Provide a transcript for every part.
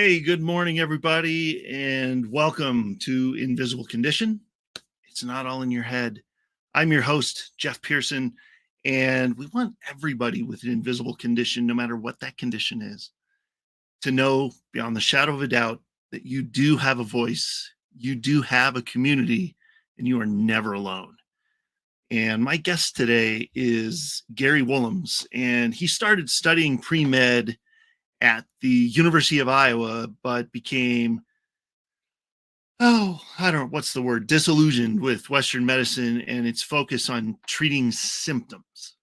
Hey, good morning, everybody, and welcome to Invisible Condition. It's not all in your head. I'm your host, Jeff Pearson, and we want everybody with an invisible condition, no matter what that condition is, to know beyond the shadow of a doubt that you do have a voice, you do have a community, and you are never alone. And my guest today is Gary Woolums, and he started studying pre-med at the University of Iowa, but became, I don't know, what's the word, disillusioned with Western medicine and its focus on treating symptoms,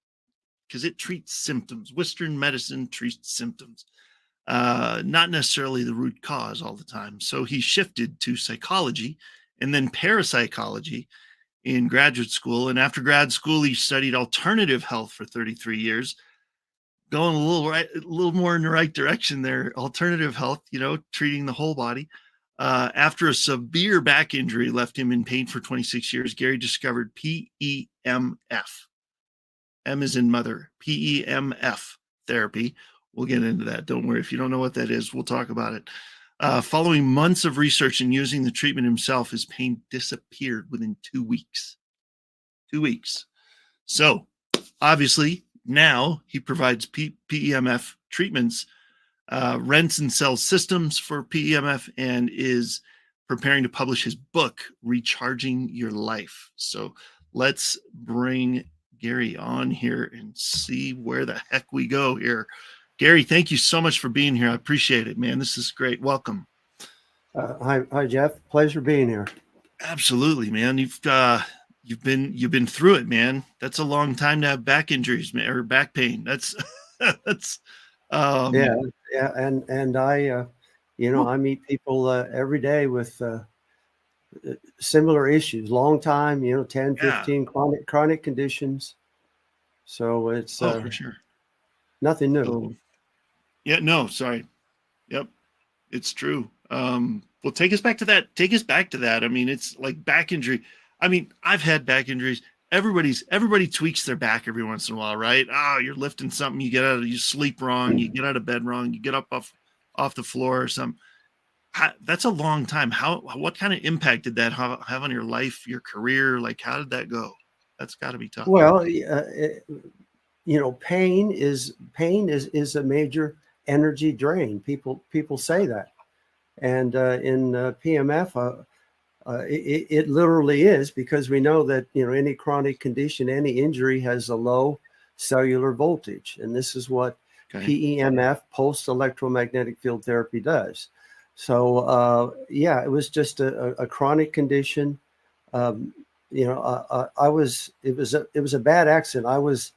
because it treats symptoms. Western medicine treats symptoms, not necessarily the root cause all the time. So he shifted to psychology and then parapsychology in graduate school. And after grad school, he studied alternative health for 33 years, going a little more in the right direction there. Alternative health, treating the whole body. After a severe back injury left him in pain for 26 years, Gary discovered PEMF. M is in mother. PEMF therapy. We'll get into that. Don't worry. If you don't know what that is, we'll talk about it. Following months of research and using the treatment himself, his pain disappeared within 2 weeks. 2 weeks. So, obviously, now he provides PEMF treatments, rents and sells systems for PEMF, and is preparing to publish his book, Recharging Your Life. So let's bring Gary on here and see where the heck we go here. Gary, thank you so much for being here. I appreciate it, man. This is great. Welcome. Hi, Jeff. Pleasure being here. Absolutely, man. You've been through it, man. That's a long time to have back injuries, man, or back pain. That's yeah. And I, I meet people every day with similar issues, long time, 10, 15 chronic conditions. So it's for sure. Nothing new. So, sorry. Yep. It's true. Well, take us back to that. I mean, it's like back injury. I mean, I've had back injuries. Everybody tweaks their back every once in a while, right? You're lifting something, you sleep wrong, you get out of bed wrong, you get up off the floor or something. That's a long time. What kind of impact did that have on your life, your career? Like, how did that go? That's got to be tough. Well, pain is a major energy drain. People say that, and in PMF. It literally is, because we know that any chronic condition, any injury has a low cellular voltage, and this is what PEMF, pulsed electromagnetic field therapy, does. So it was just a chronic condition. It was a bad accident. I was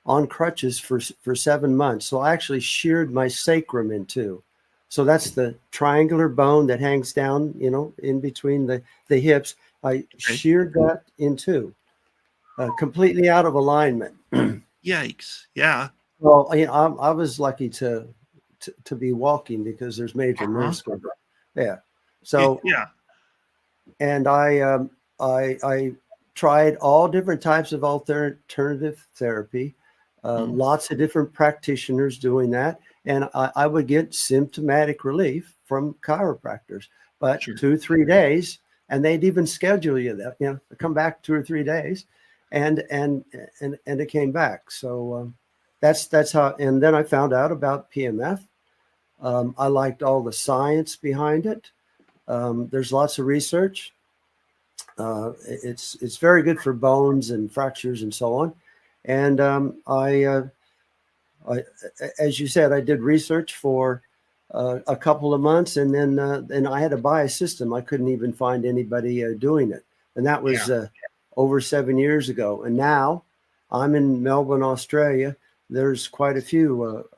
on crutches for 7 months, so I actually sheared my sacrum in two. So that's the triangular bone that hangs down, in between the hips. I sheared that in two, completely out of alignment. Yikes! Yeah. Well, I was lucky to be walking, because there's major nerve scar. Yeah. So and I tried all different types of alternative therapy, lots of different practitioners doing that. And I would get symptomatic relief from chiropractors, but 2-3 days, and they'd even schedule you that, come back 2 or 3 days, and it came back. So that's how. And then I found out about PMF. I liked all the science behind it. There's lots of research. It's very good for bones and fractures and so on. And as you said, I did research for a couple of months, and then I had to buy a system. I couldn't even find anybody doing it, and that was over 7 years ago. And now I'm in Melbourne, Australia. There's quite a few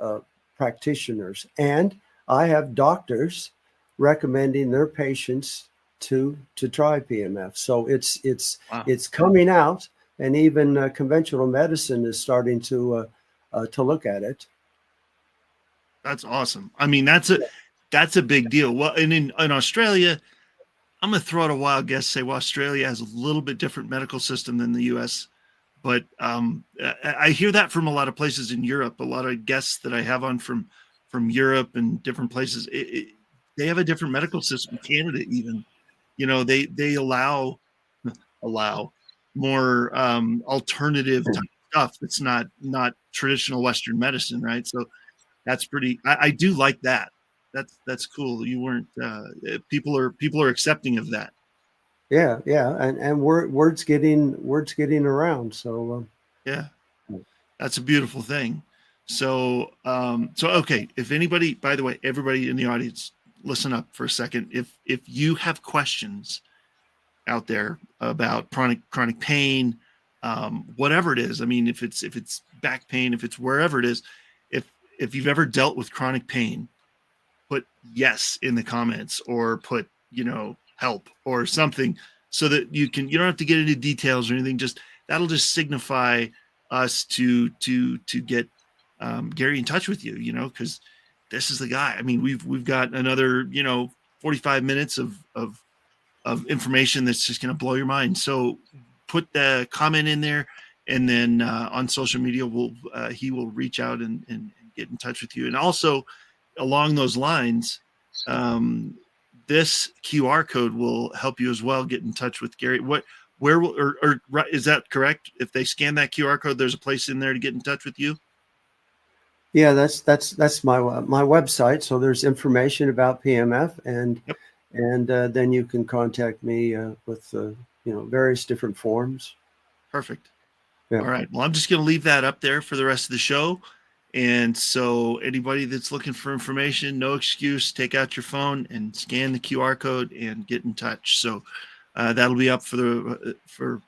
practitioners, and I have doctors recommending their patients to try PMF. So it's coming out, and even conventional medicine is starting to look at it. That's awesome. I mean, that's a big deal. Well, and in Australia, I'm going to throw out a wild guess, say, well, Australia has a little bit different medical system than the U.S., but I hear that from a lot of places in Europe. A lot of guests that I have on from Europe and different places, they have a different medical system. Canada, even, they allow more alternative type stuff that's not traditional Western medicine, right? So that's pretty. I do like that. That's cool. You weren't people are accepting of that. Yeah, yeah, and words getting around. So Yeah, that's a beautiful thing. So okay, if anybody, by the way, everybody in the audience, listen up for a second. If you have questions out there about chronic pain, whatever it is. I mean, if it's back pain, if it's wherever it is, if you've ever dealt with chronic pain, put yes in the comments, or put help or something, so that you don't have to get into details or anything. Just that'll just signify us to get Gary in touch with you. Because this is the guy. I mean, we've got another 45 minutes of information that's just going to blow your mind. So put the comment in there, and then on social media, he will reach out and get in touch with you. And also along those lines, this QR code will help you as well get in touch with Gary. Where will, or is that correct? If they scan that QR code, there's a place in there to get in touch with you. yeah, that's my website. So there's information about PMF, and Yep. and then you can contact me with various different forms. Perfect. Yeah. All right. Well, I'm just going to leave that up there for the rest of the show. And so anybody that's looking for information, no excuse, take out your phone and scan the QR code and get in touch. So that'll be up for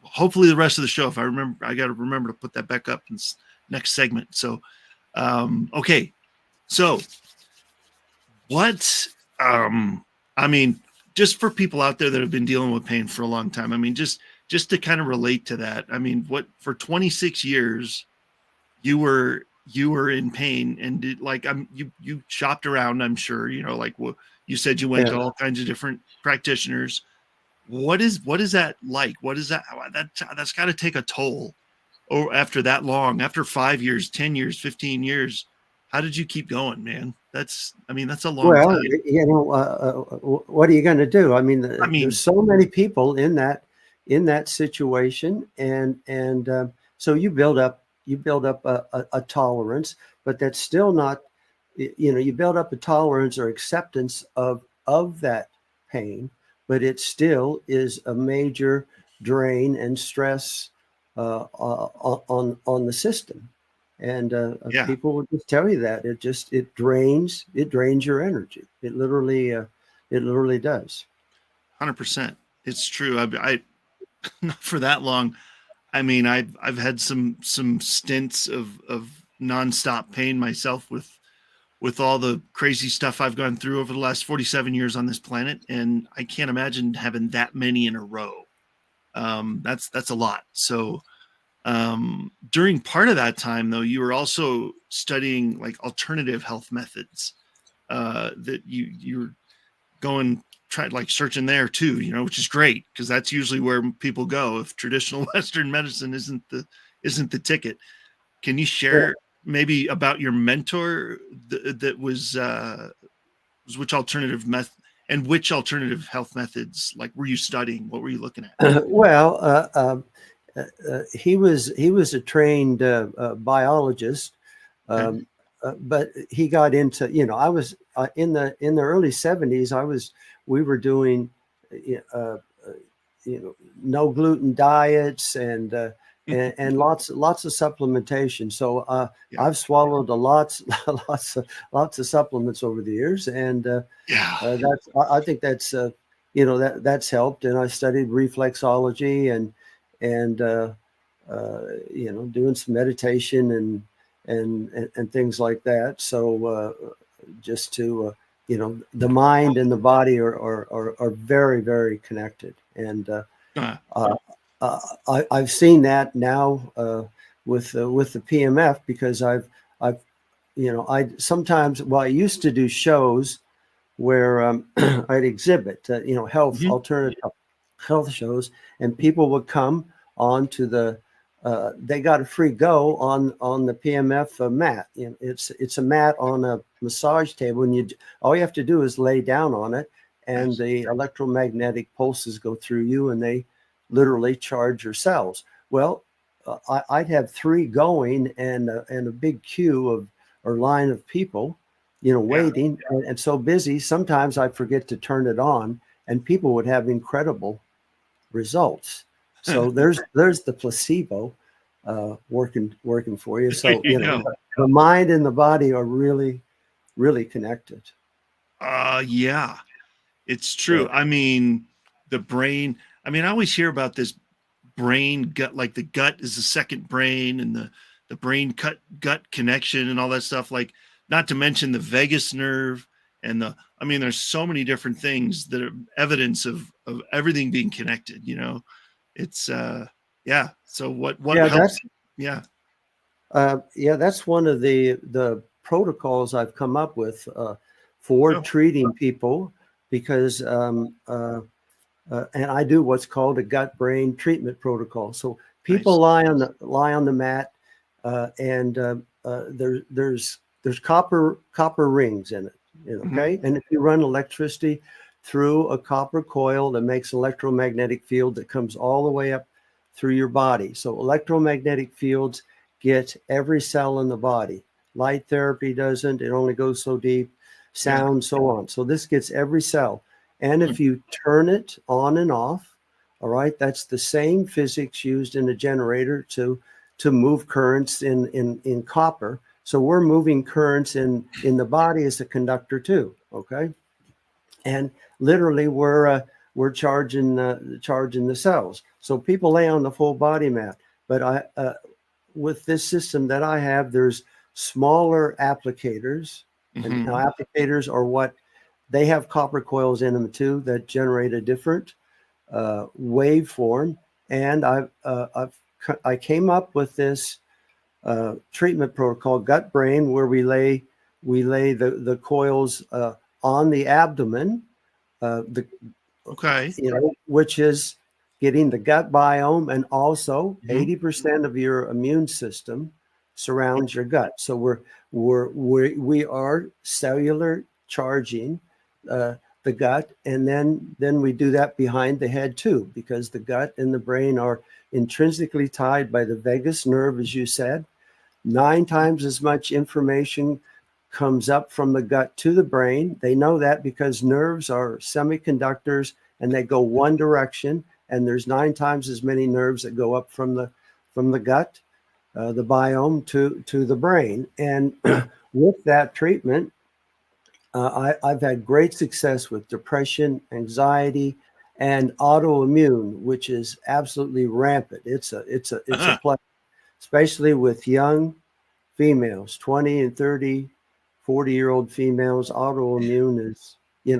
hopefully the rest of the show. If I remember, I got to remember to put that back up in next segment. So, okay. So what, I mean, just for people out there that have been dealing with pain for a long time, I mean, just to kind of relate to that. I mean, for 26 years, you were in pain, and you shopped around, I'm sure, like you said, you went to all kinds of different practitioners. What is that like? What is that's got to take a toll. Or after that long, after 5 years, 10 years, 15 years, how did you keep going, man? That's a long Well, time. what are you going to do? I mean, I mean, there's so many people in that situation, and so you build up a tolerance, but that's still not, you build up a tolerance or acceptance of that pain, but it still is a major drain and stress on the system. And yeah, people will just tell you that it drains your energy. It literally does. 100%. It's true. I not for that long. I mean, I've had some stints of nonstop pain myself with all the crazy stuff I've gone through over the last 47 years on this planet, and I can't imagine having that many in a row. That's a lot. So during part of that time, though, you were also studying like alternative health methods that you're going like searching there too, which is great, because that's usually where people go if traditional Western medicine isn't the ticket. Can you share maybe about your mentor that was which alternative method, and which alternative health methods like were you studying? What were you looking at? Well, he was a trained biologist, Okay. but he got into, I was in the early 70s. We were doing uh, no gluten diets, and lots of supplementation. So Yeah. I've swallowed lots of supplements over the years, and Yeah. I think that's that's helped. And I studied reflexology and doing some meditation and things like that. So just to the mind and the body are very, very connected. And I've seen that now with the PMF, because I've I sometimes, well, I used to do shows where I'd exhibit health, Mhm. alternative health shows, and people would come onto the they got a free go on the PMF mat. You know, it's a mat on a massage table, and all you have to do is lay down on it, and Nice. the electromagnetic pulses go through you, and they literally charge your cells. Well, I'd have 3 going, and a big queue of or line of people, you know, waiting, and so busy. Sometimes I'd forget to turn it on, and people would have incredible results. So there's the placebo working for you. So There you you know, go. the mind and the body are really connected. Yeah, it's Yeah. true. I mean, the brain. I mean, I always hear about this brain gut, like the gut is the second brain, and the brain gut connection and all that stuff. Like, not to mention the vagus nerve and the. I mean, there's so many different things that are evidence of everything being connected. You know, it's yeah. So what Yeah, helps? Yeah. that's one of the protocols I've come up with for Oh, treating people, because and I do what's called a gut brain treatment protocol. So people nice. lie on the mat, and there's copper rings in it. Mhm. Okay, and if you run electricity through a copper coil that makes electromagnetic field that comes all the way up through your body. So electromagnetic fields get every cell in the body. Light therapy doesn't. It only goes so deep. Yeah. Sound, so on. So this gets every cell. And Hmm. if you turn it on and off, all right, that's the same physics used in a generator to move currents in copper. So we're moving currents in the body as a conductor too. Okay, and literally we're charging the cells. So people lay on the full body mat, but with this system that I have, there's smaller applicators, and Hmm. now applicators are what they have copper coils in them too that generate a different waveform. And I came up with this treatment protocol, gut brain, where we lay the coils on the abdomen, the Okay. which is getting the gut biome, and also Mhm. 80% of your immune system surrounds your gut. So we are cellular charging uh, the gut, and then we do that behind the head too, because the gut and the brain are intrinsically tied by the vagus nerve, as you said. 9 times as much information comes up from the gut to the brain. They know that because nerves are semiconductors, and they go one direction, and there's 9 times as many nerves that go up from the gut, the biome, to the brain. And with that treatment, I've had great success with depression, anxiety, and autoimmune, which is absolutely rampant. It's a place, especially with young females, 20 and 30, 40-year-old females. Autoimmune is,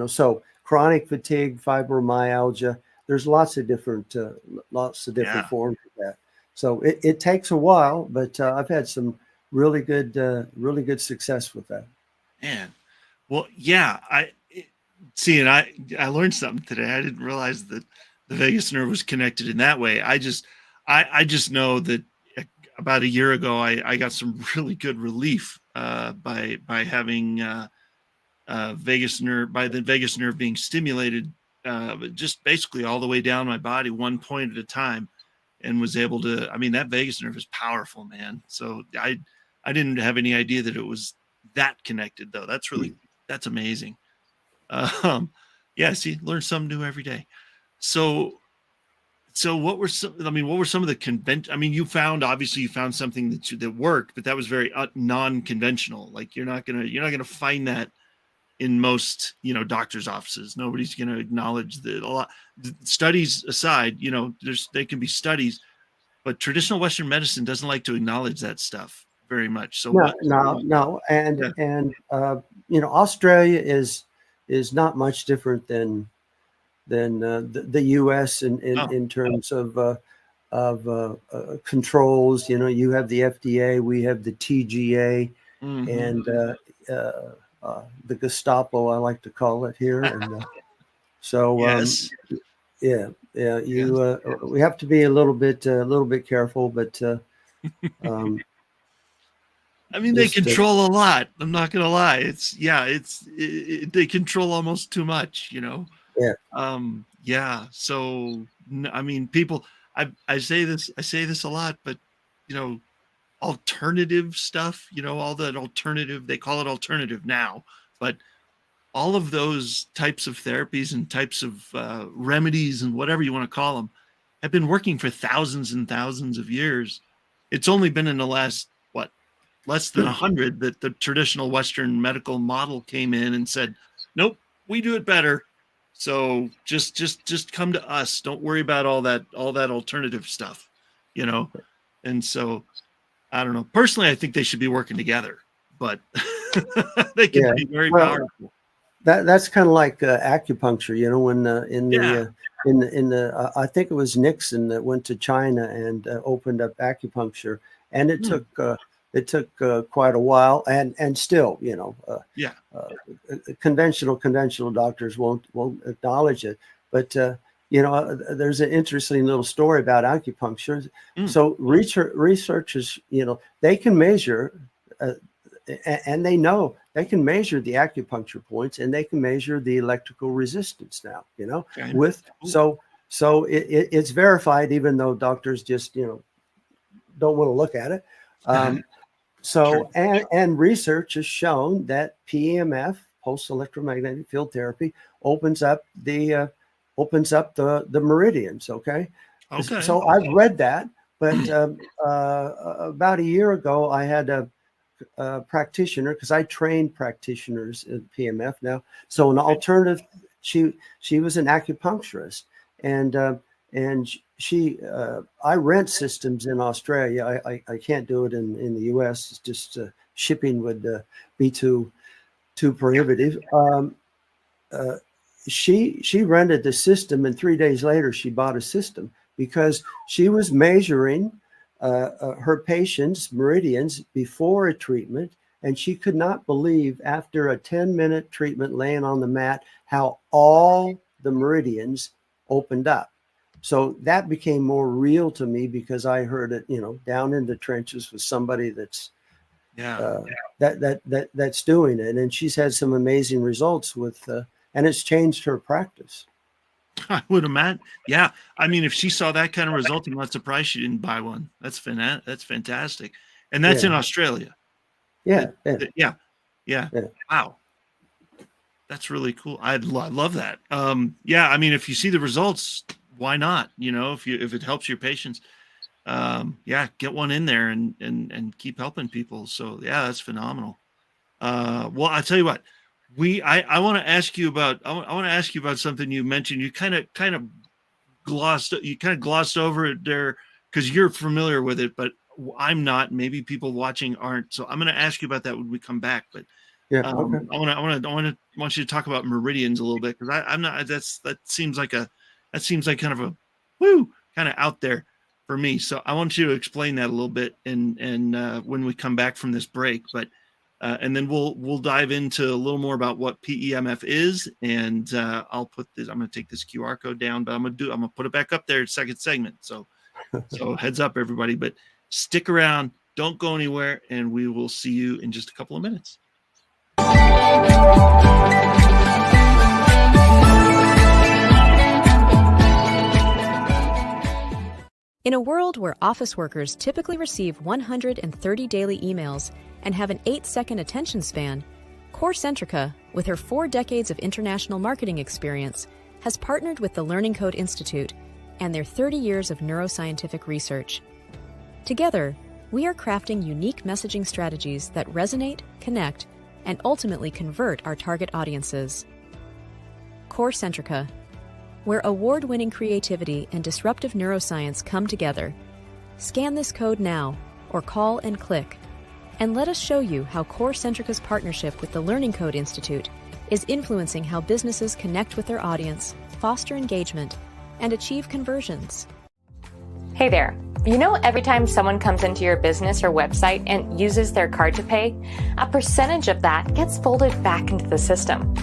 so chronic fatigue, fibromyalgia. There's lots of different Yeah. forms of that. So it takes a while, but I've had some really good success with that. Man. Well, yeah, see, and I learned something today. I didn't realize that the vagus nerve was connected in that way. I just know that about a year ago, I got some really good relief by having the vagus nerve being stimulated, but just basically all the way down my body, one point at a time, and was able to. I mean, that vagus nerve is powerful, man. So I didn't have any idea that it was that connected, though. That's amazing. Um, yeah, see, learn something new every day. So, so what were some? I mean, what were some of the convention? I mean, you found something that worked, but that was very non-conventional. Like you're not gonna find that in most doctors' offices. Nobody's gonna acknowledge that. A lot studies aside, they can be studies, but traditional Western medicine doesn't like to acknowledge that stuff very much. So No, what? no, no, Yeah. and Australia is not much different than the U.S. Oh. in terms of controls. You have the FDA, we have the TGA, Hmm. and the Gestapo, I like to call it here. And so Yes. yeah, Yeah, Yes. we have to be a little bit careful, but um, I mean, they just control a lot. I'm not gonna lie. They control almost too much, yeah, Yeah. So I mean, people. I say this a lot, but you know, alternative stuff. All that alternative. They call it alternative now, but all of those types of therapies and types of remedies and whatever you want to call them have been working for thousands and thousands of years. It's only been in the last less than 100 that the traditional Western medical model came in and said, nope, we do it better. So just come to us. Don't worry about all that alternative stuff, you know? And so I don't know. Personally, I think they should be working together, but they can yeah. be very Well, powerful. that's kind of like acupuncture, when Yeah. in the I think it was Nixon that went to China and opened up acupuncture, and it took quite a while, and still, Yeah. conventional doctors won't acknowledge it, but there's an interesting little story about acupuncture. So researchers, they can measure. And they know they can measure the acupuncture points, and they can measure the electrical resistance now, Okay. so it's verified, even though doctors just, don't want to look at it. Sure. And research has shown that PEMF, pulse electromagnetic field therapy, opens up the meridians. Okay. Okay. So I've read that, but about a year ago, I had a practitioner, because I train practitioners at PMF now. So an alternative, she was an acupuncturist, and she I rent systems in Australia. I can't do it in the US. It's just shipping would be too prohibitive. She rented the system, and 3 days later she bought a system, because she was measuring her patients' meridians before a treatment, and she could not believe, after a 10-minute treatment laying on the mat, how all the meridians opened up. So that became more real to me, because I heard it, down in the trenches with somebody that's that's doing it, and she's had some amazing results with, and it's changed her practice. I would imagine. Yeah. I mean, if she saw that kind of result, I'm not surprised she didn't buy one. That's fantastic. And that's in Australia. Yeah. Yeah. Wow. That's really cool. I love that. Yeah. I mean, if you see the results, why not? If it helps your patients, get one in there and keep helping people. So yeah, that's phenomenal. Well, I'll tell you what, I want to ask you about something you mentioned. You kind of glossed over it there, because you're familiar with it, but I'm not. Maybe people watching aren't. So I'm going to ask you about that when we come back. But yeah, okay. I want you to talk about meridians a little bit, because I'm not. That seems like kind of a kind of out there for me. So I want you to explain that a little bit, and when we come back from this break. But and then we'll dive into a little more about what PEMF is, and I'll put this. I'm going to take this QR code down, but I'm going to put it back up there. Second segment. So heads up, everybody. But stick around. Don't go anywhere, and we will see you in just a couple of minutes. In a world where office workers typically receive 130 daily emails and have an 8-second attention span, CoreCentrica, with her 4 decades of international marketing experience, has partnered with the Learning Code Institute and their 30 years of neuroscientific research. Together, we are crafting unique messaging strategies that resonate, connect, and ultimately convert our target audiences. CoreCentrica, where award-winning creativity and disruptive neuroscience come together. Scan this code now, or call and click, and let us show you how CoreCentrica's partnership with the Learning Code Institute is influencing how businesses connect with their audience, foster engagement, and achieve conversions. Hey there. Every time someone comes into your business or website and uses their card to pay, a percentage of that gets folded back into the system.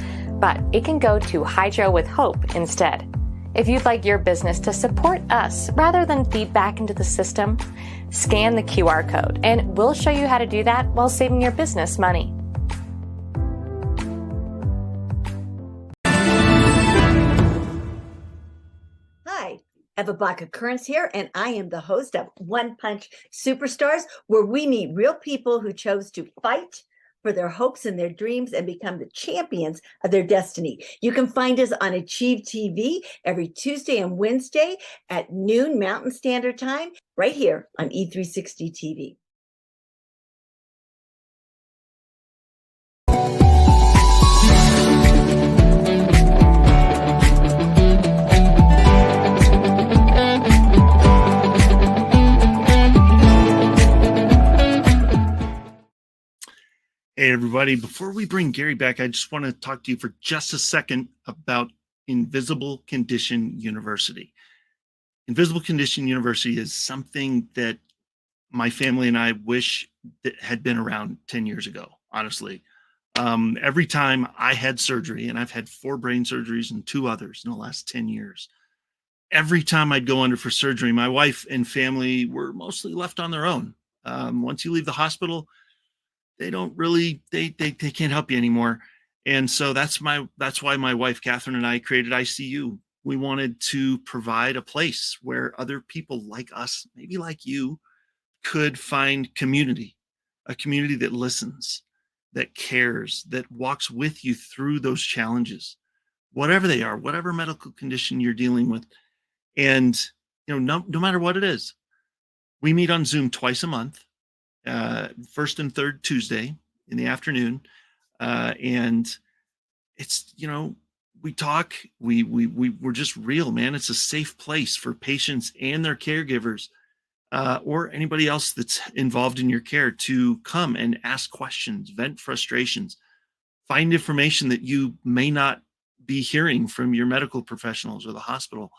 But it can go to Hydro with Hope instead. If you'd like your business to support us rather than feed back into the system, scan the QR code and we'll show you how to do that while saving your business money. Hi, Eva Black Occurrence here, and I am the host of One Punch Superstars, where we meet real people who chose to fight for their hopes and their dreams and become the champions of their destiny. You can find us on Achieve TV every Tuesday and Wednesday at noon Mountain Standard Time, right here on E360 TV. Hey, everybody. Before we bring Gary back, I just want to talk to you for just a second about Invisible Condition University. Invisible Condition University is something that my family and I wish that had been around 10 years ago, honestly. Every time I had surgery, and I've had 4 brain surgeries and 2 others in the last 10 years, every time I'd go under for surgery, my wife and family were mostly left on their own. Once you leave the hospital, they don't really, they can't help you anymore. And so that's why my wife, Catherine, and I created ICU. We wanted to provide a place where other people like us, maybe like you, could find community, a community that listens, that cares, that walks with you through those challenges, whatever they are, whatever medical condition you're dealing with. And, no matter what it is, we meet on Zoom twice a month. First and third Tuesday in the afternoon. And it's, we talk, we're just real, man. It's a safe place for patients and their caregivers, or anybody else that's involved in your care to come and ask questions, vent frustrations, find information that you may not be hearing from your medical professionals or the hospital.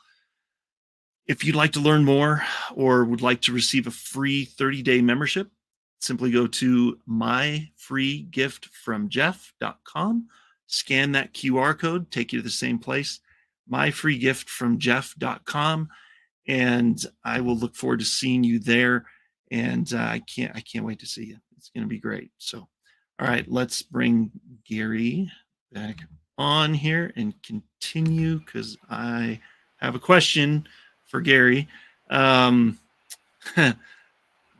If you'd like to learn more or would like to receive a free 30-day membership, simply go to myfreegiftfromjeff.com, scan that QR code, take you to the same place, myfreegiftfromjeff.com, and I will look forward to seeing you there. And I can't wait to see you. It's going to be great. So, all right, let's bring Gary back on here and continue, because I have a question for Gary.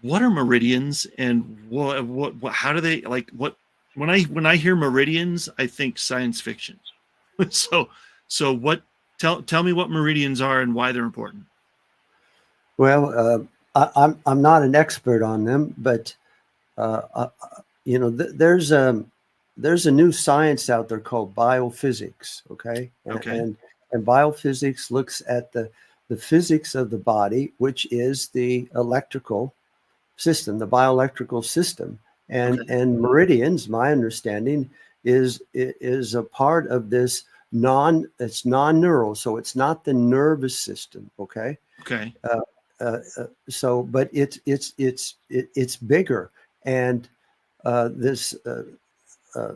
What are meridians, and what how do they, like, what, when I hear meridians, I think science fiction. So what, tell me what meridians are and why they're important. Well, I'm not an expert on them, but there's a new science out there called biophysics. Okay. And biophysics looks at the physics of the body, which is the electrical system, the bioelectrical system, and meridians, my understanding, is a part of this it's non-neural, so it's not the nervous system. Okay. So, but it's bigger, and the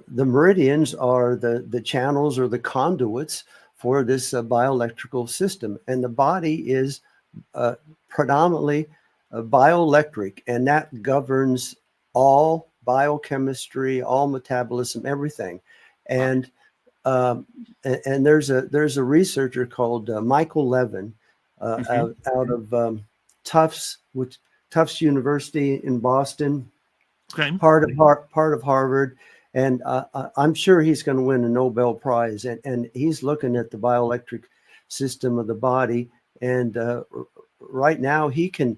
meridians are the channels or the conduits for this bioelectrical system, and the body is predominantly bioelectric, and that governs all biochemistry, all metabolism, everything. And there's a researcher called Michael Levin out of Tufts University in Boston, part of Harvard, and I'm sure he's going to win a Nobel Prize. And he's looking at the bioelectric system of the body, and right now he can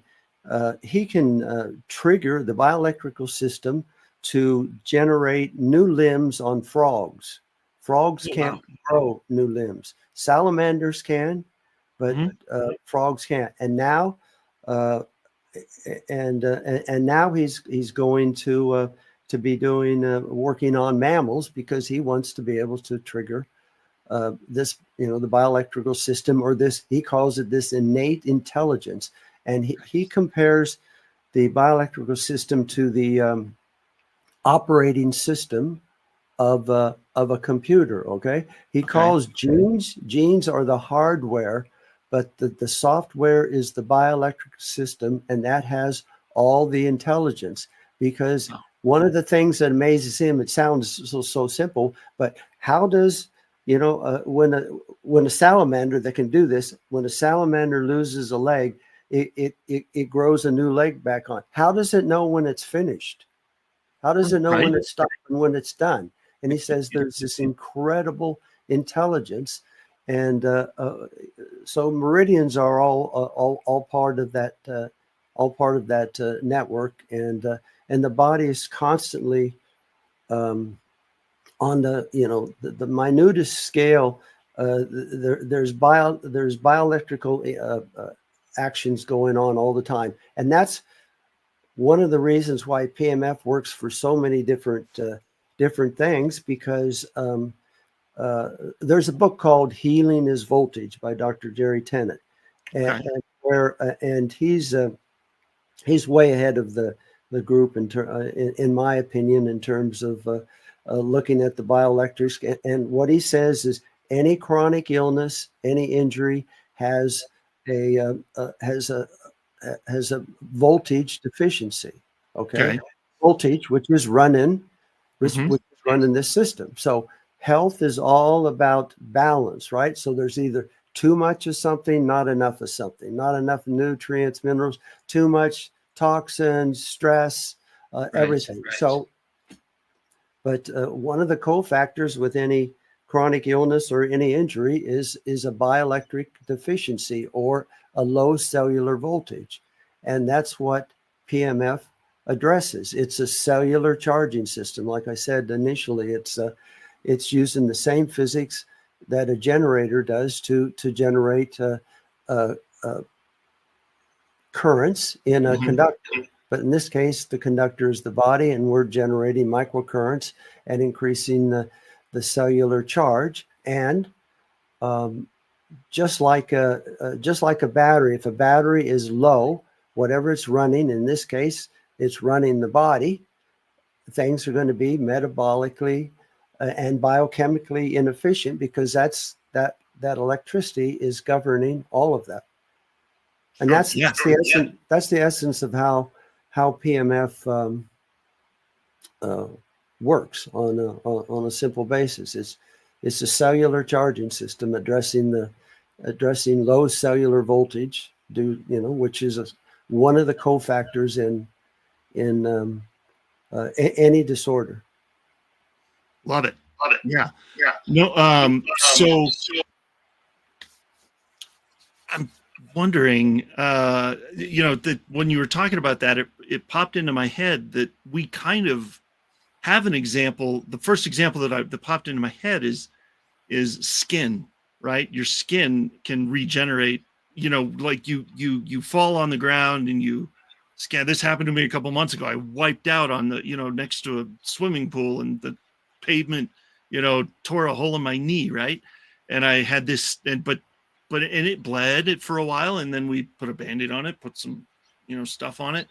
trigger the bioelectrical system to generate new limbs on frogs. Frogs can't grow new limbs. Salamanders can, but frogs can't. And now, now he's going to be doing working on mammals, because he wants to be able to trigger this, the bioelectrical system, or this, he calls it this innate intelligence. And he compares the bioelectrical system to the operating system of a computer. Okay, he calls genes are the hardware, but the software is the bioelectric system, and that has all the intelligence. Because one of the things that amazes him, it sounds so simple, but how does when a salamander that can do this, when a salamander loses a leg, it grows a new leg back on. How does it know when it's finished? How does it know when it's stopped and when it's done? And he says there's this incredible intelligence, and so meridians are all part of that, network, and the body is constantly on the minutest scale. There's bioelectrical actions going on all the time, and that's one of the reasons why PMF works for so many different things, because there's a book called Healing is Voltage by Dr. Jerry Tennant, and he's way ahead of the group in my opinion, in terms of looking at the bioelectrics. And what he says is any chronic illness, any injury has a voltage deficiency. Okay. Voltage, which is running this system. So health is all about balance, right? So there's either too much of something, not enough of something, not enough nutrients, minerals, too much toxins, stress, everything. So, but one of the cofactors with any chronic illness or any injury is a bioelectric deficiency or a low cellular voltage. And that's what PMF addresses. It's a cellular charging system. Like I said initially, it's using the same physics that a generator does to generate currents in a conductor. But in this case, the conductor is the body, and we're generating microcurrents and increasing the cellular charge. And just like a battery, if a battery is low, whatever it's running, in this case, it's running the body, things are going to be metabolically and biochemically inefficient, because that electricity is governing all of that. And that's the essence of how PMF works on a simple basis. It's a cellular charging system addressing low cellular voltage, which is one of the cofactors in any disorder. Love it. Yeah. No. So I'm wondering, that when you were talking about that, it popped into my head that we kind of have an example. The first example that popped into my head is skin, right? Your skin can regenerate, like you fall on the ground and you scan. This happened to me a couple months ago. I wiped out on the, next to a swimming pool, and the pavement, tore a hole in my knee. Right. And I had this, but it bled it for a while. And then we put a Band-Aid on it, put some, stuff on it.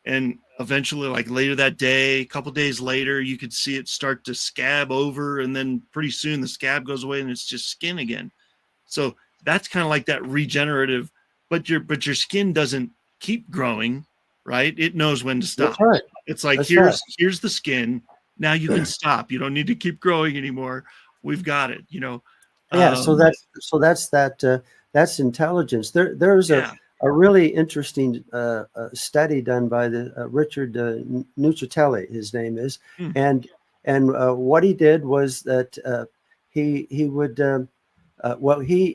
And eventually, like later that day, a couple days later, you could see it start to scab over. And then pretty soon the scab goes away and it's just skin again. So that's kind of like that regenerative, but your skin doesn't keep growing, right? It knows when to stop. That's right. It's like, here's the skin. Now you can stop. You don't need to keep growing anymore. We've got it, Yeah. So that's intelligence. There's a really interesting study done by the Richard Nuccitelli, his name is, and what he did was that he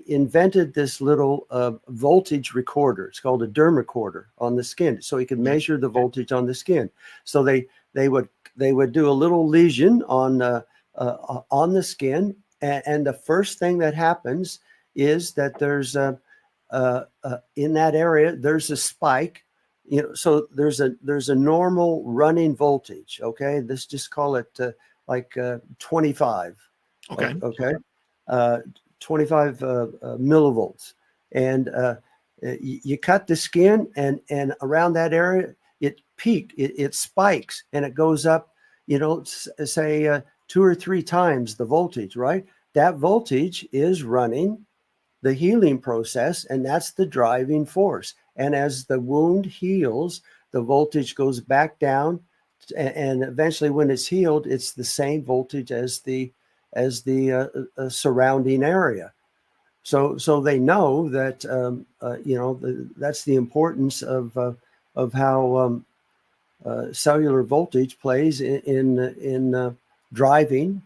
invented this little voltage recorder. It's called a derm recorder on the skin, so he could measure the voltage on the skin. So they would do a little lesion on the skin, and the first thing that happens is that there's in that area there's a spike. So there's a normal running voltage. Okay, let's just call it 25. Okay. 25 millivolts, and you cut the skin, and around that area it spikes, and it goes up, say 2 or 3 times the voltage, right? That voltage is running the healing process, and that's the driving force. And as the wound heals, the voltage goes back down, and eventually when it's healed, it's the same voltage as the surrounding area. So they know that that's the importance of how cellular voltage plays in driving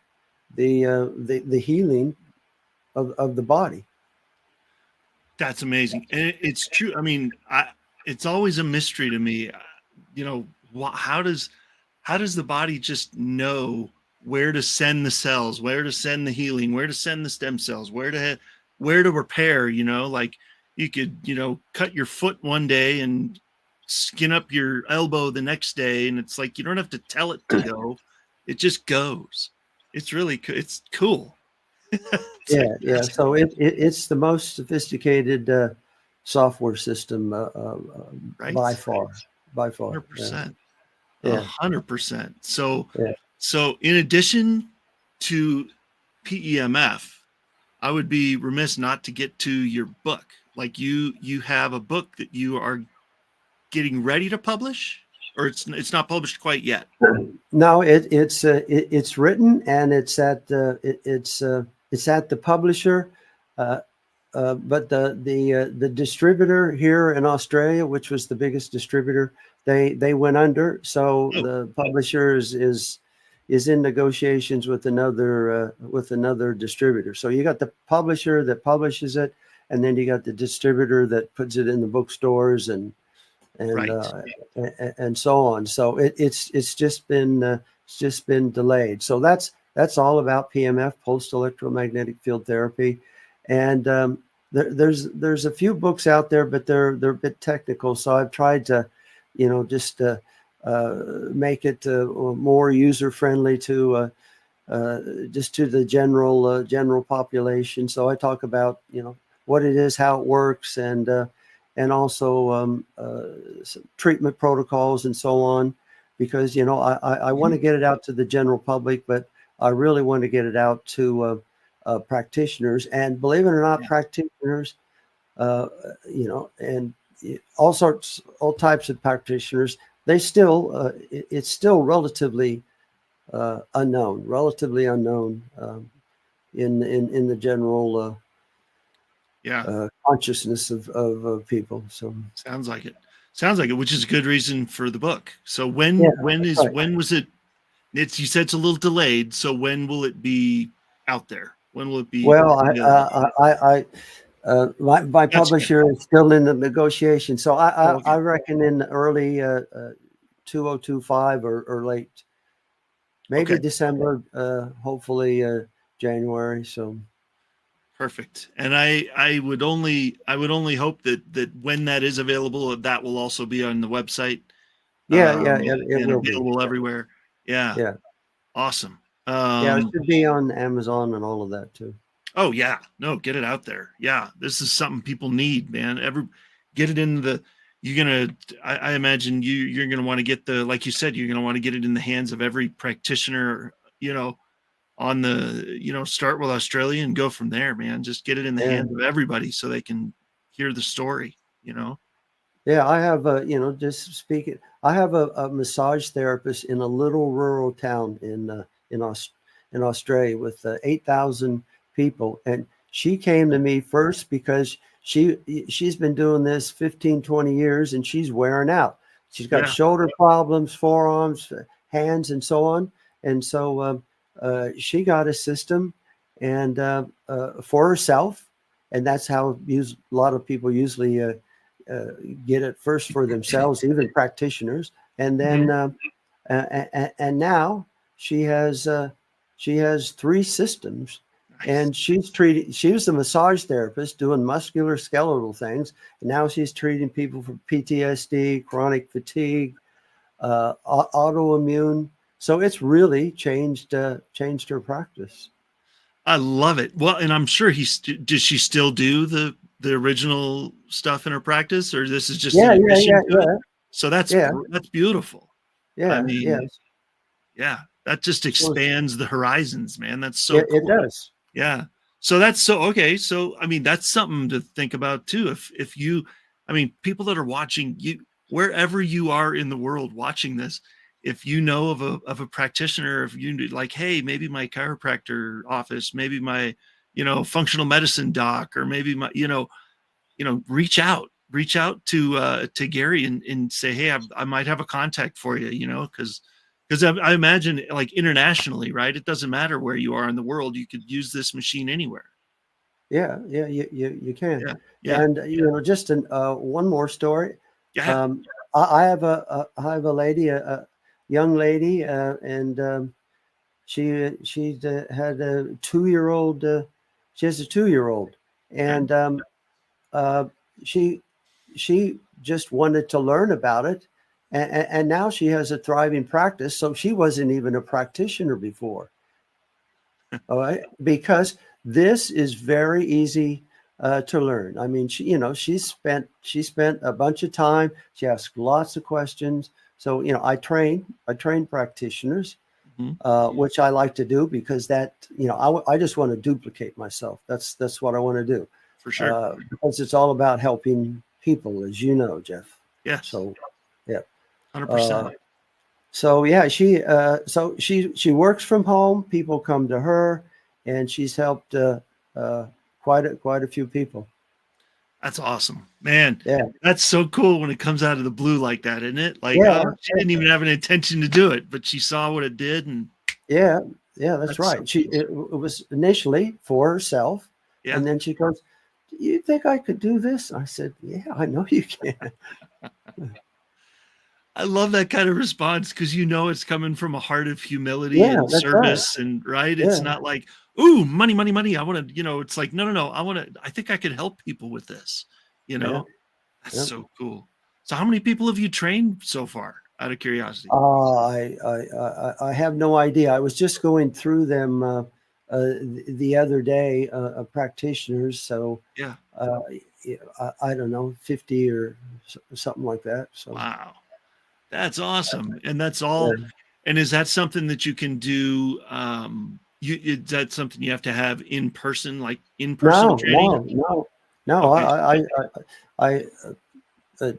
the healing of the body. That's amazing. And it's true. I mean, it's always a mystery to me. How does the body just know where to send the cells, where to send the healing, where to send the stem cells, where to repair? Like you could, cut your foot one day and skin up your elbow the next day, and it's like you don't have to tell it to go; it just goes. It's really it's cool. Yeah. So it's the most sophisticated software system Right? by far. 100%. Yeah. 100%. So, Yeah. so in addition to PEMF, I would be remiss not to get to your book. Like you have a book that you are getting ready to publish, or it's not published quite yet. No, it's written, and it's at the publisher, but the distributor here in Australia, which was the biggest distributor, they went under. So the publisher is in negotiations with another distributor. So you got the publisher that publishes it, and then you got the distributor that puts it in the bookstores and Right. And so on. So it's just been delayed. So that's all about PEMF, pulsed electromagnetic field therapy, and there's a few books out there, but they're a bit technical. So I've tried to, just make it more user friendly to just to the general population. So I talk about what it is, how it works, and also some treatment protocols and so on, because I want to get it out to the general public, but I really want to get it out to practitioners, and believe it or not, practitioners, and all types of practitioners. They still it's still relatively unknown in the general consciousness of people. So sounds like it, which is a good reason for the book. So when was it? You said it's a little delayed. So when will it be out there? When will it be? Well, my publisher is still in the negotiation. So I reckon in early 2025 or late, maybe December, hopefully January. So. Perfect. And I would only hope that when that is available, that will also be on the website. It will available be everywhere. Yeah. Awesome. It should be on Amazon and all of that too. Oh yeah. No, get it out there. Yeah. This is something people need, man. Get it in I imagine you're going to want to get like you said, you're going to want to get it in the hands of every practitioner, on the, start with Australia and go from there, man. Just get it in the hands of everybody so they can hear the story, Yeah, I have just speaking. I have a massage therapist in a little rural town in Australia with 8,000 people, and she came to me first because she's been doing this 15, 20 years, and she's wearing out. She's got shoulder problems, forearms, hands, and so on, and so she got a system and for herself, and that's how a lot of people usually get it first for themselves, even practitioners, and then and now she has 3 systems. Nice. And she was a massage therapist doing musculoskeletal things, and now she's treating people for PTSD, chronic fatigue, autoimmune. So it's really changed her practice. I love it. Well, and I'm sure does she still do the original stuff in her practice, or this is just an addition to it? So that's beautiful. Yeah. I mean, That just expands the horizons, man. That's so It, cool. it does. Yeah. So that's so okay. So I mean, that's something to think about too. If you, I mean, people that are watching you, wherever you are in the world watching this, if you know of a practitioner, if you like, hey, maybe my chiropractor office, maybe my, functional medicine doc, or maybe my, reach out to Gary and say, hey, I might have a contact for you, because I imagine, like, internationally, right? It doesn't matter where you are in the world. You could use this machine anywhere. Yeah, you can. Yeah. Yeah. And just one more story. Yeah. I have a lady, a young lady, and she had a 2-year-old. She has a 2-year-old, and uh, she just wanted to learn about it, and now she has a thriving practice. So she wasn't even a practitioner before. All right, because this is very easy to learn. I mean, she spent a bunch of time. She asked lots of questions. So I train practitioners, which I like to do because that I just want to duplicate myself. That's what I want to do. For sure. Because it's all about helping people, as you know, Jeff. Yes. So, yeah. 100%. So yeah, she works from home. People come to her, and she's helped quite a few people. That's awesome, man. Yeah, That's so cool when it comes out of the blue like that, isn't it? Like, yeah, she didn't even have an intention to do it, but she saw what it did, and yeah. That's right. so cool. It was initially for herself, Yeah. and then she goes, "Do you think I could do this?" I said, "Yeah, I know you can." I love that kind of response because it's coming from a heart of humility Yeah, and that's right. service, and right. Yeah. It's not like, ooh, money, money, money. I want to, it's like, no. I think I could help people with this. Yeah. That's Yeah. so cool. So how many people have you trained so far, out of curiosity? I have no idea. I was just going through them the other day, practitioners. So Yeah. I don't know, 50 or something like that. So Wow. That's awesome. And that's all. yeah. And is that something that you can do? Is that something you have to have in person, like in-person training? No. Okay. I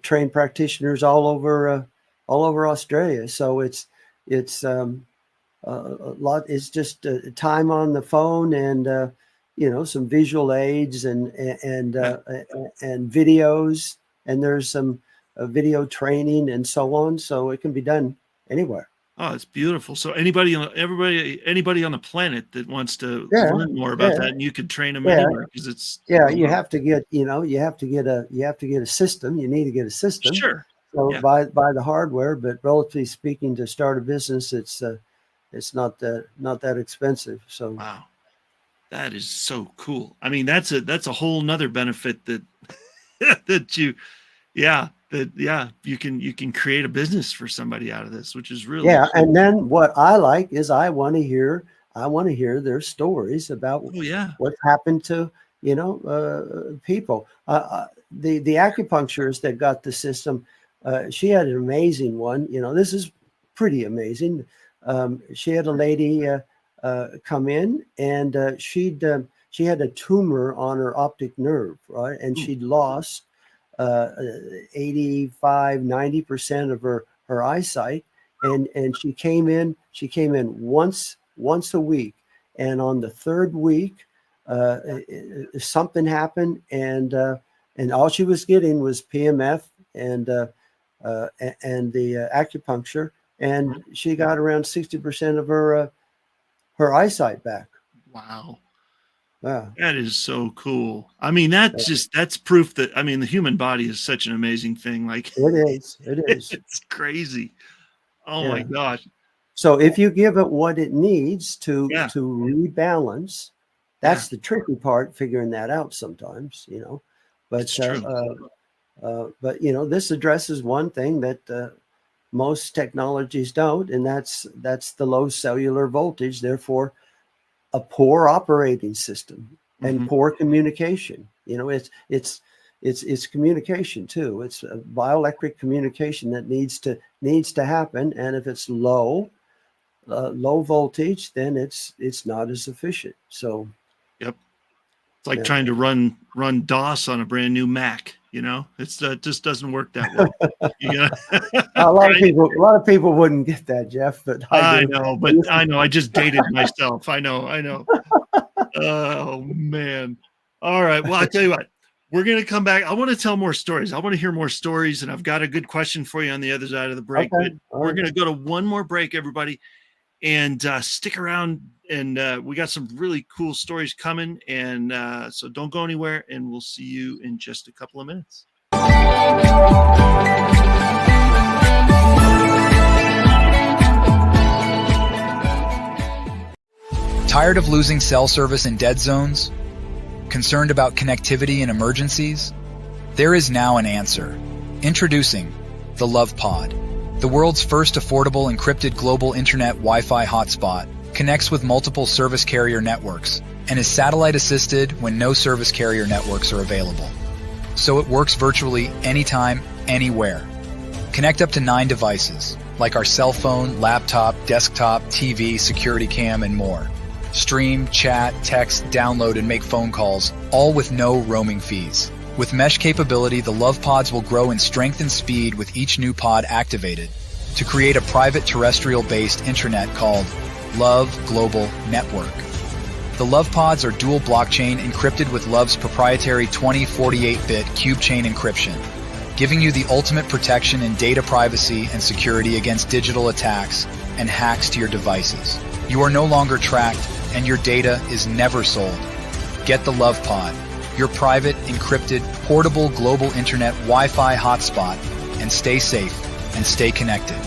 train practitioners all over Australia. So it's a lot. It's just time on the phone and some visual aids and videos, and there's some video training and so on. So it can be done anywhere. Oh, it's beautiful. So anybody on the planet that wants to Yeah, learn more about yeah, that, and you could train them yeah. anywhere because it's You have to get a system. You need to get a system. Sure. So Yeah. buy the hardware, but relatively speaking, to start a business, it's not that expensive. So Wow. That is so cool. I mean, that's a whole nother benefit that you can create a business for somebody out of this, which is really yeah. cool. And then what I like is I want to hear their stories about Oh yeah. what happened to people. The acupuncturist that got the system, she had an amazing one. This is pretty amazing. She had a lady come in, and she had a tumor on her optic nerve, right? And she'd lost 85-90% of her eyesight, and she came in once a week, and on the third week something happened, and all she was getting was PMF and the acupuncture, and she got around 60% of her eyesight back. Wow. Yeah. That is so cool. I mean, that's proof that, I mean, the human body is such an amazing thing. Like, It is. it's crazy. Oh my Yeah. gosh. So if you give it what it needs to Yeah. rebalance, that's the tricky part, figuring that out sometimes, But It's true. but this addresses one thing that most technologies don't, and that's the low cellular voltage. Therefore, a poor operating system and Mhm. poor communication. It's communication too. It's a bioelectric communication that needs to happen, and if it's low, low voltage, then it's not as efficient. So, Yep. It's like yeah. trying to run DOS on a brand new Mac. It just doesn't work that way. a lot Right? a lot of people wouldn't get that, Jeff, but I do. I know. I just dated myself. I know. Oh man. All right. Well, I tell you what, we're going to come back. I want to tell more stories. I want to hear more stories, and I've got a good question for you on the other side of the break. Okay. But we're going to go to one more break, everybody, and stick around. And we got some really cool stories coming. And so don't go anywhere, and we'll see you in just a couple of minutes. Tired of losing cell service in dead zones? Concerned about connectivity in emergencies? There is now an answer. Introducing the Love Pod. The world's first affordable encrypted global internet Wi-Fi hotspot connects with multiple service carrier networks and is satellite assisted when no service carrier networks are available. So it works virtually anytime, anywhere. Connect up to 9 devices, like our cell phone, laptop, desktop, TV, security cam, and more. Stream, chat, text, download, and make phone calls, all with no roaming fees. With mesh capability, the Love Pods will grow in strength and speed with each new pod activated to create a private terrestrial-based intranet called Love Global Network. The Love Pods are dual blockchain encrypted with Love's proprietary 2048-bit cube chain encryption, giving you the ultimate protection in data privacy and security against digital attacks and hacks to your devices. You are no longer tracked, and your data is never sold. Get the Love Pod, your private, encrypted, portable global internet Wi-Fi hotspot, and stay safe and stay connected.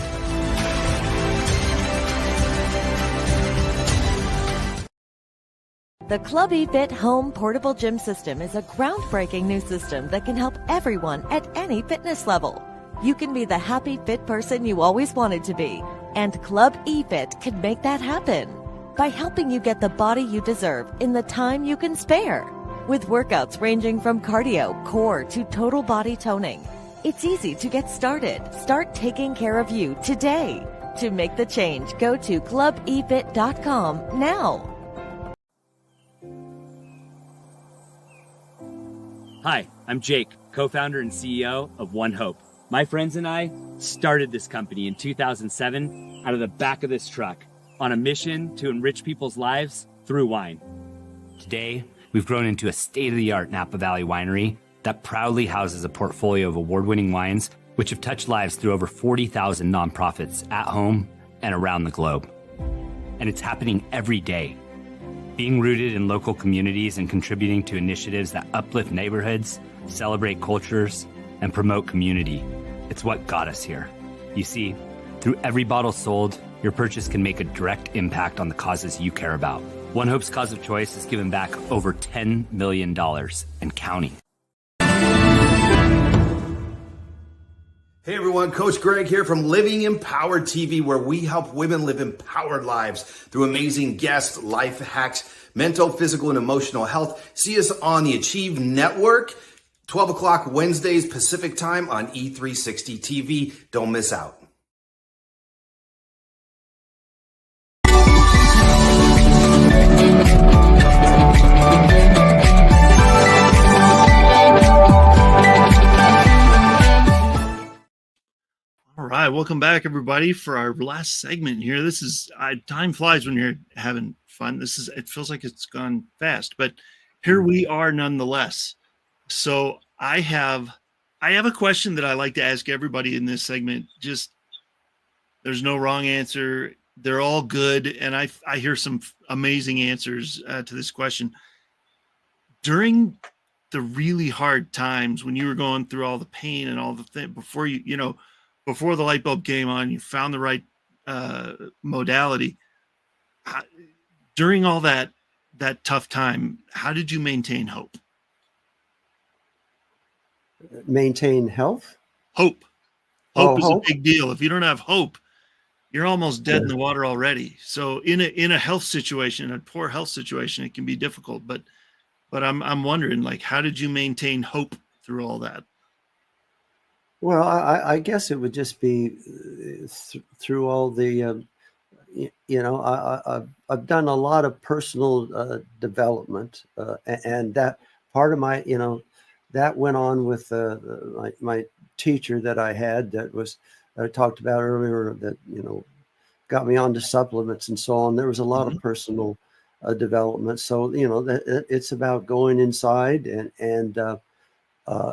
The Club eFit Home Portable Gym System is a groundbreaking new system that can help everyone at any fitness level. You can be the happy, fit person you always wanted to be, and Club eFit can make that happen by helping you get the body you deserve in the time you can spare. With workouts ranging from cardio, core, to total body toning, it's easy to get started. Start taking care of you today. To make the change, go to clubefit.com now. Hi, I'm Jake, co-founder and CEO of One Hope. My friends and I started this company in 2007 out of the back of this truck on a mission to enrich people's lives through wine. Today, we've grown into a state-of-the-art Napa Valley winery that proudly houses a portfolio of award-winning wines which have touched lives through over 40,000 nonprofits at home and around the globe. And it's happening every day. Being rooted in local communities and contributing to initiatives that uplift neighborhoods, celebrate cultures, and promote community. It's what got us here. You see, through every bottle sold, your purchase can make a direct impact on the causes you care about. One Hope's cause of choice has given back over $10 million and counting. Hey everyone, Coach Greg here from Living Empowered TV, where we help women live empowered lives through amazing guests, life hacks, mental, physical, and emotional health. See us on the Achieve Network, 12 o'clock Wednesdays Pacific time on E360 TV. Don't miss out. All right, welcome back, everybody, for our last segment here. This is time flies when you're having fun. It feels like it's gone fast, but here we are nonetheless. So I have a question that I like to ask everybody in this segment. Just there's no wrong answer. They're all good, and I hear some amazing answers to this question. During the really hard times when you were going through all the pain and all the things before before the light bulb came on, you found the right modality. During all that tough time, how did you maintain hope? Maintain health? Hope. Hope is hope. a big deal. If you don't have hope, you're almost dead in the water already. So in a health situation, a poor health situation, it can be difficult. But I'm wondering, like, how did you maintain hope through all that? Well, I guess it would just be through all the, I've done a lot of personal development, and that part of my, that went on with my teacher that I had that was I talked about earlier that got me onto supplements and so on. There was a lot of personal development. So it's about going inside and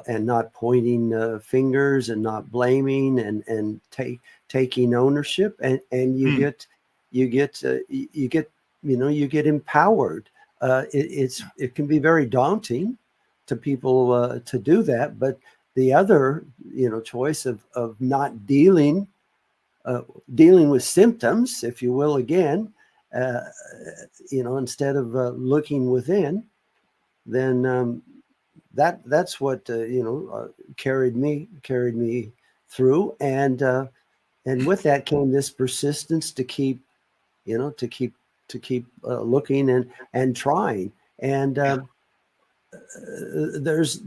not pointing fingers and not blaming and taking ownership and you get empowered. It can be very daunting to people to do that, but the other choice of not dealing with symptoms, if you will, again, instead of looking within, then that's what carried me through, and with that came this persistence to keep looking and trying. And there's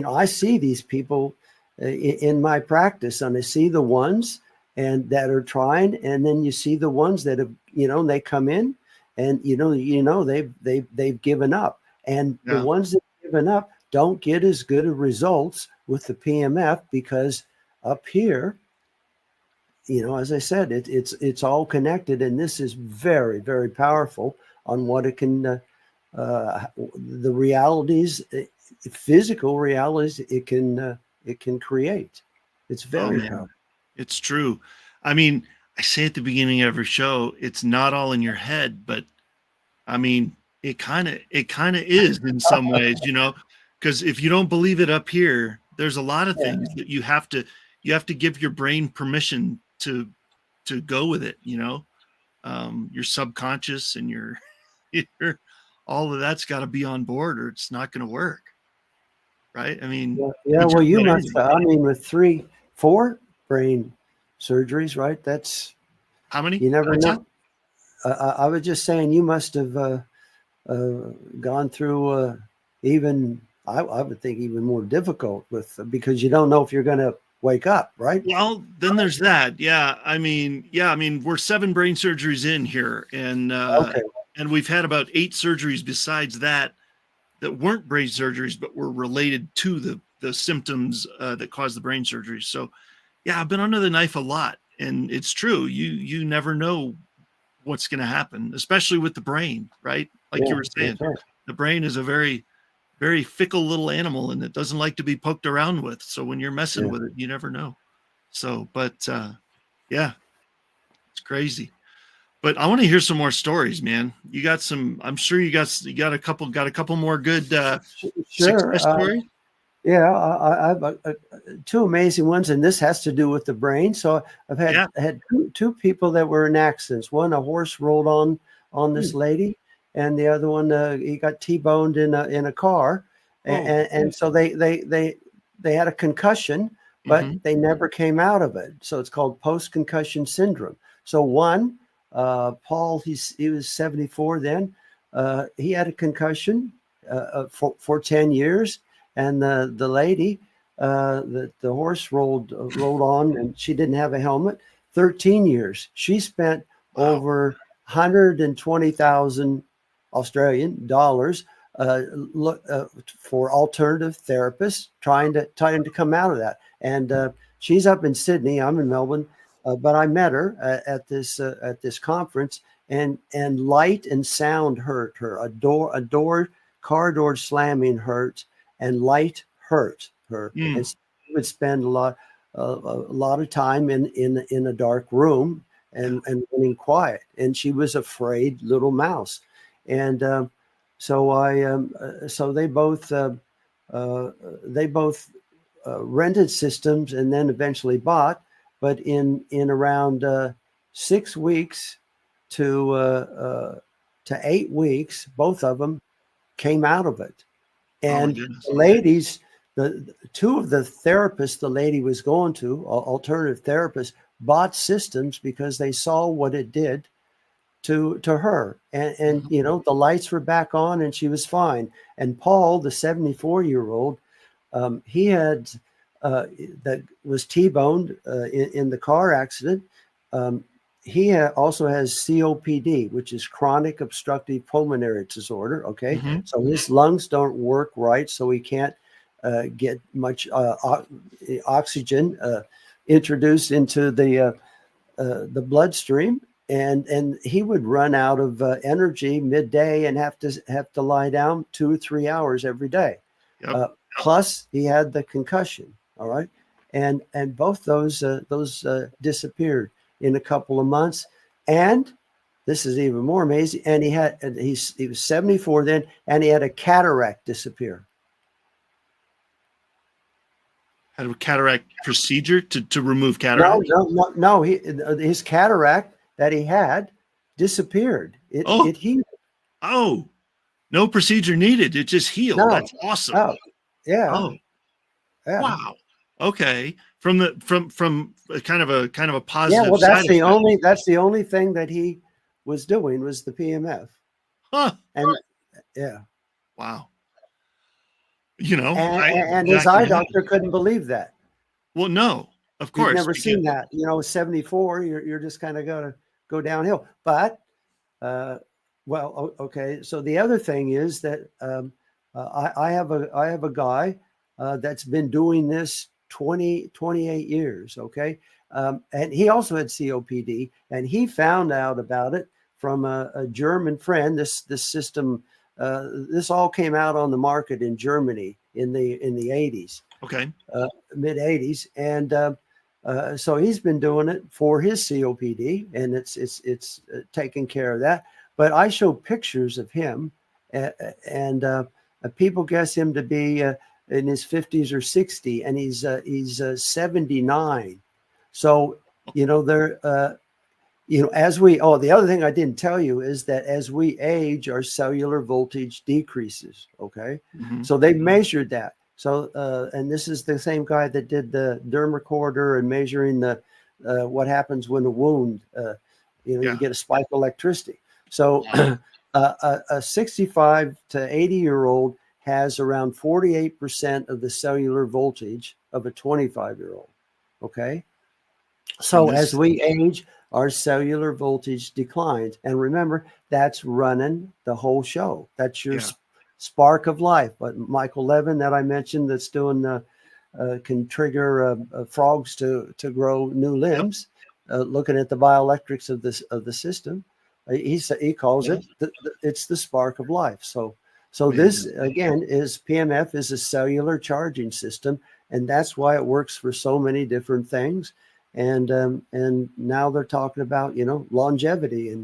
I see these people in my practice, and I see the ones and that are trying, and then you see the ones that have they come in and they've given up, and the ones that have given up don't get as good of results with the PMF, because up here, as I said, it's all connected, and this is very, very powerful on what it can, the realities, physical realities it can create. It's very powerful. It's true. I mean, I say at the beginning of every show, it's not all in your head, but I mean, it kind of is in some ways, because if you don't believe it up here, there's a lot of things that you have to give your brain permission to go with it, your subconscious and your all of that's got to be on board, or it's not going to work. Right. I mean, well, you must, with 3-4 brain surgeries, right? That's how many? You never know. I was just saying, you must have gone through even, I would think, even more difficult because you don't know if you're going to wake up, right? Well, then there's that. Yeah. I mean, we're 7 brain surgeries in here, and and we've had about 8 surgeries besides that weren't brain surgeries, but were related to the symptoms that caused the brain surgery. So, yeah, I've been under the knife a lot, and it's true. You never know what's going to happen, especially with the brain, right? Like you were saying, right. The brain is a very, very fickle little animal, and it doesn't like to be poked around with. So when you're messing with it, you never know. So, but it's crazy. But I want to hear some more stories, man. You got some. I'm sure you got a couple more good success stories. I've 2 amazing ones, and this has to do with the brain. So I've had two people that were in accidents. One, a horse rolled on this lady, and the other one, he got T-boned in a car, and so they had a concussion, but they never came out of it. So it's called post-concussion syndrome. So one, Paul, he was 74 then. He had a concussion for 10 years. And the lady, the horse rolled on, and she didn't have a helmet. 13 years. She spent over 120,000 Australian dollars for alternative therapists trying to come out of that. And she's up in Sydney. I'm in Melbourne, but I met her at this conference. And light and sound hurt her. A car door slamming hurt. And light hurt her, and she would spend a lot of time in a dark room and running quiet. And she was afraid little mouse, and so they both rented systems and then eventually bought. But in around 6 weeks to 8 weeks, both of them came out of it. And the ladies, the 2 of the therapists the lady was going to, alternative therapists, bought systems because they saw what it did to her. And the lights were back on and she was fine. And Paul, the 74-year-old, he had that was T-boned in the car accident. he also has COPD, which is chronic obstructive pulmonary disorder. Okay. Mm-hmm. So his lungs don't work right. So he can't get much oxygen introduced into the bloodstream. And he would run out of energy midday and have to lie down 2 or 3 hours every day. Yep. Plus he had the concussion. All right. And both those disappeared in a couple of months. And this is even more amazing. And he was 74 then, and he had a cataract disappear. Had a cataract procedure to remove cataract? No. His cataract that he had disappeared. It healed. Oh, no procedure needed. It just healed. No. That's awesome. Oh, yeah. Oh, yeah. wow. Okay. From a kind of a positive. Yeah. Well, that's side the effect. that's the only thing that he was doing was the PMF. Huh. And yeah. Wow. You know, And his eye doctor couldn't believe that. Well, no, of course. You've never seen that. 74, you're just kind of going to go downhill. But, okay. So the other thing is that I have a guy that's been doing this 28 years. Okay. And he also had COPD, and he found out about it from a German friend. This system, this all came out on the market in Germany in the 80s. Okay. Mid 80s. And so he's been doing it for his COPD, and it's taking care of that. But I show pictures of him, and people guess him to be in his 50s or 60, and he's 79. So, as the other thing I didn't tell you is that as we age, our cellular voltage decreases. Okay. Mm-hmm. So they measured that. So, and this is the same guy that did the derm recorder and measuring what happens when a wound, you get a spike of electricity. So a 65 to 80-year-old has around 48% of the cellular voltage of a 25-year-old. Okay. So as we age, our cellular voltage declines. And remember, that's running the whole show. That's your spark of life. But Michael Levin that I mentioned that's doing can trigger frogs to grow new limbs, looking at the bioelectrics of the system. He calls it, it's the spark of life. So this, again, is PMF is a cellular charging system. And that's why it works for so many different things. And now they're talking about, longevity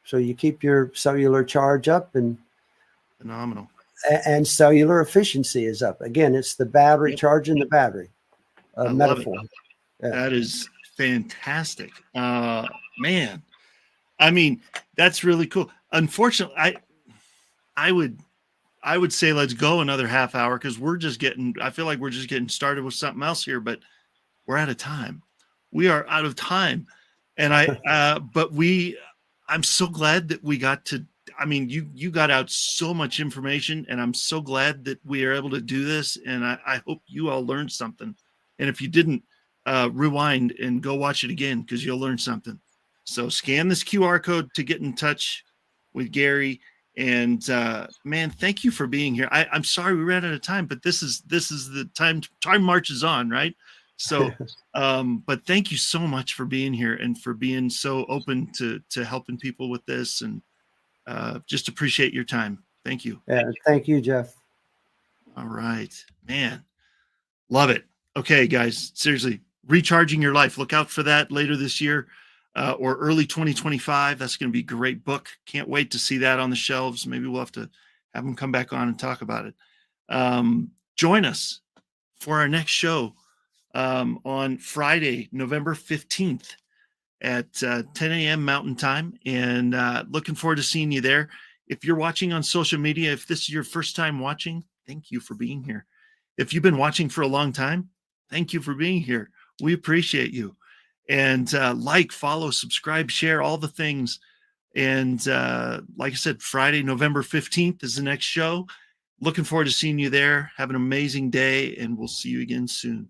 so you keep your cellular charge up and phenomenal. And cellular efficiency is up. Again, it's the battery charging the battery metaphor. Yeah. That is fantastic. Man, I mean, that's really cool. Unfortunately, I would say let's go another half hour because I feel like we're just getting started with something else here, but we're out of time. We are out of time. And I'm so glad that we got to, you got out so much information, and I'm so glad that we are able to do this. And I hope you all learned something. And if you didn't, rewind and go watch it again, because you'll learn something. So scan this QR code to get in touch with Gary. And man, thank you for being here. I'm sorry we ran out of time, but this is the time marches on, right? So, but thank you so much for being here and for being so open to helping people with this, and just appreciate your time. Thank you. Yeah, thank you, Jeff. All right, man. Love it. Okay, guys, seriously, Recharging Your Life. Look out for that later this year or early 2025. That's going to be a great book. Can't wait to see that on the shelves. Maybe we'll have to have them come back on and talk about it. Join us for our next show on Friday, November 15th at 10 a.m. Mountain Time. And looking forward to seeing you there. If you're watching on social media, if this is your first time watching, thank you for being here. If you've been watching for a long time, thank you for being here. We appreciate you. And like, follow, subscribe, share, all the things. And like I said, Friday, November 15th is the next show. Looking forward to seeing you there. Have an amazing day, and we'll see you again soon.